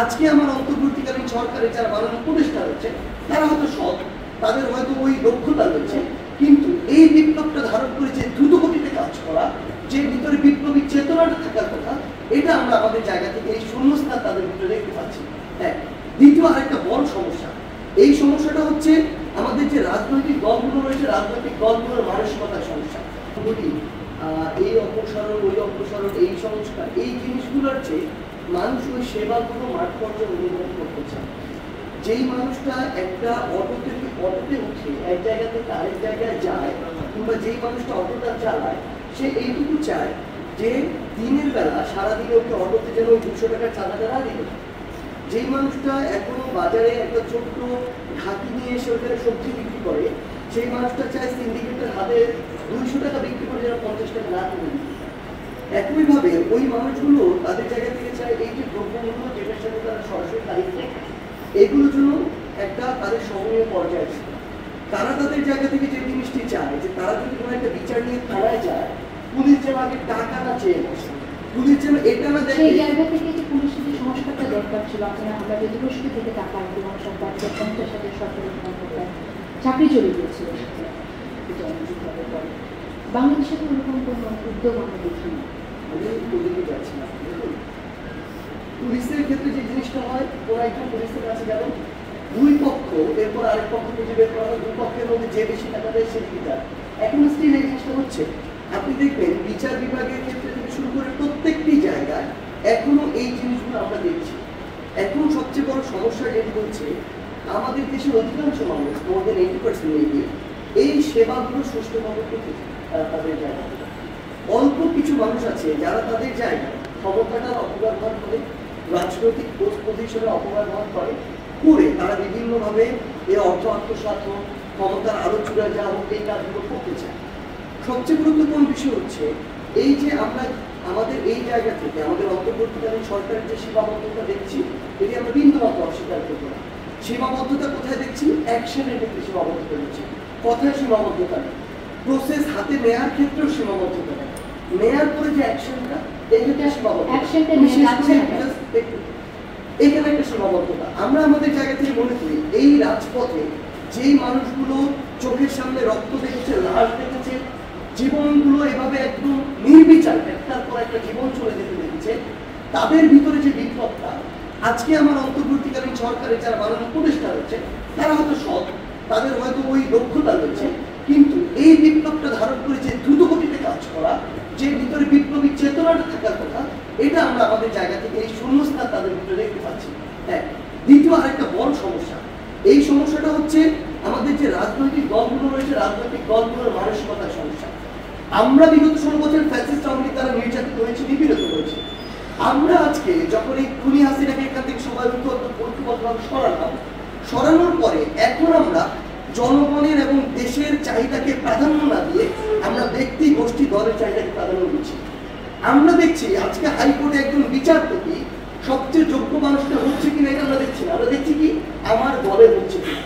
আজকে আমার অন্তর্বর্তীকালীন সরকারের যারা মাননীয় উপদেষ্টা রয়েছে তারা হয়তো সৎ, তাদের হয়তো ওই দক্ষতা রয়েছে, কিন্তু এই বিপ্লবটা ধারণ করে যে দ্রুত গতিতে কাজ করা, যে ভিতরে বিপ্লবী চেতনাটা থাকার কথা, এটা আমরা আমাদের জায়গা থেকে এই শূন্যস্থান তাদের ভিতরে দেখতে পাচ্ছি। হ্যাঁ, দ্বিতীয় আরেকটা বড় সমস্যা, এই সমস্যাটা হচ্ছে আমাদের যে রাজনৈতিক দলগুলো রয়েছে, রাজনৈতিক দলগুলোর মানসিকতার সমস্যা। এই অপসারণ, ওই অপসারণ, এই সংস্কার, এই জিনিসগুলোর চেয়ে মানুষ ওই সেবাগুলো মাঠ পর্যায়ে অনুভব করতে চায়। যেই মানুষটা একটা অটোতে উঠে এক জায়গা থেকে আরেক জায়গায় যায়, কিংবা যেই মানুষটা অটোটা চালায়, সে এইটুকু চায় যে দিনের বেলা সারাদিনে ওকে অটোতে যেন ওই 200 টাকার চাঁদাটা না দিল। যেই মানুষটা এখনো বাজারে একটা ছোট্ট ঢাকি নিয়ে এসে ওখানে সবজি বিক্রি করে, সেই মানুষটা চায় সিন্ডিকেটের হাতে 200 টাকা বিক্রি করে যেন 50 টাকা না তুলে দিতে। একইভাবে ওই মানুষগুলো তাদের জায়গা থেকে চায় এই যে দ্রব্যমূল্য, যেটার সাথে তারা সরাসরি দায়িত্ব, এগুলোর জন্য একটা তাদের সহনীয় পর্যায়ে ছিল। তারা তাদের জায়গা থেকে যে জিনিসটি চায় যে তারা যদি কোনো একটা বিচার নিয়ে থানায় যায়, পুলিশ যেন আগে টাকা না চেয়ে বসে, পুলিশ যেন এটা না দেখে। এই জায়গা থেকে যে পুলিশের যে সংস্কারটা দরকার ছিল, আপনারা আমরা যে দিবসটি থেকে টাকা এবং সরকার 50,000 সরকারি চাকরি চলে গিয়েছিল বাংলাদেশে, তো ওরকম কোনো উদ্যোগ আমরা দেখিনি। যাচ্ছিলাম পুলিশের ক্ষেত্রে যে জিনিসটা হয়, ওরা একজন পুলিশের কাছে গেল, দুই পক্ষ এরপর আরেক পক্ষ খুঁজে বের করা হয়, দুই পক্ষের মধ্যে যে বেশি টাকা দেয় সে বিচার। এখন স্টিল এই জিনিসটা হচ্ছে। আপনি দেখবেন বিচার বিভাগের ক্ষেত্রে থেকে শুরু করে প্রত্যেকটি জায়গায় এখনো এই জিনিসগুলো আমরা দেখছি। এখন সবচেয়ে বড় সমস্যা যেটি হচ্ছে, আমাদের দেশের অধিকাংশ মানুষ, মোর দেন 80% এগিয়ে, এই সেবাগুলো সুষ্ঠুভাবে পেতে তাদের জায়গা। অল্প কিছু মানুষ আছে যারা তাদের জায়গায় ক্ষমতাটার অপব্যবহার করে, রাজনৈতিক পোস্ট পজিশনে অপব্যবহার করে, তারা বিভিন্নভাবে এই অর্থ আত্মসাৎ, ক্ষমতার আরো চূড়া যা হোক, এই কাজগুলো করতে চায়। সবচেয়ে গুরুত্বপূর্ণ বিষয় হচ্ছে এই যে আমরা আমাদের এই জায়গা থেকে আমাদের অন্তর্বর্তীকালীন সরকারের যে সীমাবদ্ধতা দেখছি, এটি আমরা বিন্দুমাত্র অস্বীকার করবো না। সীমাবদ্ধতা কোথায় দেখছি? অ্যাকশনের ক্ষেত্রে সীমাবদ্ধতা দেখছি, কথায় সীমাবদ্ধতা নেই, প্রসেস হাতে নেওয়ার ক্ষেত্রেও সীমাবদ্ধতা নেই, নেওয়ার পরে যে অ্যাকশনটা, এইটা সীমাবদ্ধতা, এখানে একটা সীমাবদ্ধতা। আমরা আমাদের জায়গা থেকে মনে করি এই রাজপথে যেই মানুষগুলো চোখের সামনে রক্ত দেখেছে, লাশ দেখেছে, জীবনগুলো এভাবে একদম নির্বিচার একটার পর একটা জীবন চলে যেতে দেখেছে, তাদের ভিতরে যে বিপ্লবটা, আজকে আমার অন্তর্বর্তীকালীন সরকারের যারা মাননীয় উপদেষ্টা রয়েছে তারা হয়তো সৎ, তাদের হয়তো ওই দক্ষতা রয়েছে, কিন্তু এই বিপ্লবটা ধারণ করে যে দ্রুত গতিতে কাজ করা, যে ভিতরে বিপ্লবী চেতনাটা থাকার কথা, এটা আমরা আমাদের জায়গা থেকে এই শূন্যস্থান তাদের ভিতরে দেখতে পাচ্ছি। হ্যাঁ, দ্বিতীয় আরেকটা বড় সমস্যা, এই সমস্যাটা হচ্ছে আমাদের যে রাজনৈতিক দলগুলো রয়েছে, রাজনৈতিক দলগুলোর মানসিকতার সমস্যা। আমরা বিগত 16 বছর ফ্যাসিস্ট আওয়ামী লীগ দ্বারা নির্যাতিত হয়েছে, নিপীড়িত হয়েছে। আমরা আজকে যখন এই খুনি হাসিনাকে এখান থেকে সবাই ঐক্যবদ্ধভাবে সরানোর পরে এখন আমরা জনগণের এবং দেশের চাহিদাকে প্রাধান্য না দিয়ে আমরা ব্যক্তি, গোষ্ঠী, দলের চাহিদাকে প্রাধান্য দিচ্ছি। আমরা দেখছি আজকে হাইকোর্টে একজন বিচারপতি সবচেয়ে যোগ্য মানুষটা হচ্ছে কিনা এটা আমরা দেখছি না, আমরা দেখছি কি আমার দলের হচ্ছে কিনা।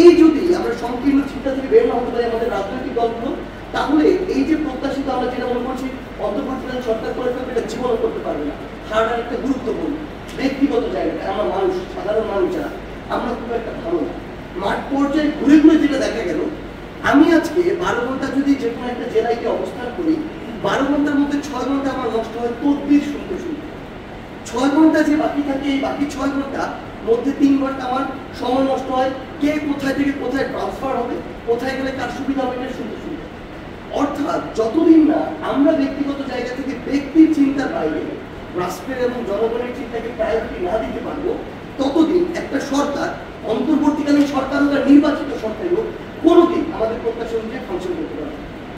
এই যদি আমরা সংকীর্ণ চিন্তা থেকে বের না হতে পারি আমাদের রাজনৈতিক দলগুলো, তাহলে এই যে প্রত্যাশিত আমরা যেটা মনে করছি অন্তর্বর্তীকালীন সরকার করে ফেলবে, এটা জীবনও করতে পারবে না। থার্ড আর একটা গুরুত্বপূর্ণ ব্যক্তিগত জায়গাটা, আমরা মানুষ, সাধারণ মানুষ যারা, আমরা খুব একটা ভালো না। মাঠ পর্যায়ে ঘুরে ঘুরে যেটা দেখা গেল, আমি আজকে 12 ঘন্টা যদি যে কোনো একটা জেলায় গিয়ে অবস্থান করি, 12 ঘন্টার মধ্যে 6 ঘন্টা আমার নষ্ট হয় তদবির শুনতে শুনতে। 6 ঘন্টা যে বাকি থাকে, এই বাকি 6 ঘন্টা মধ্যে 3 ঘন্টা আমার সময় নষ্ট হয় কে কোথায় থেকে কোথায় ট্রান্সফার হবে, কোথায় গেলে কার সুবিধা হবে এটা শুনতে শুনতে। অর্থাৎ যতদিন না আমরা ব্যক্তিগত জায়গা থেকে ব্যক্তির চিন্তার বাইরে রাষ্ট্রের এবং জনগণের চিন্তাকে প্রায়োরিটি না দিতে পারবো, ততদিন একটা সরকার, অন্তর্বর্তীকালীন সরকার হোক আর নির্বাচিত সরকার হোক, কোনোদিন আমাদের প্রত্যাশা অনুযায়ী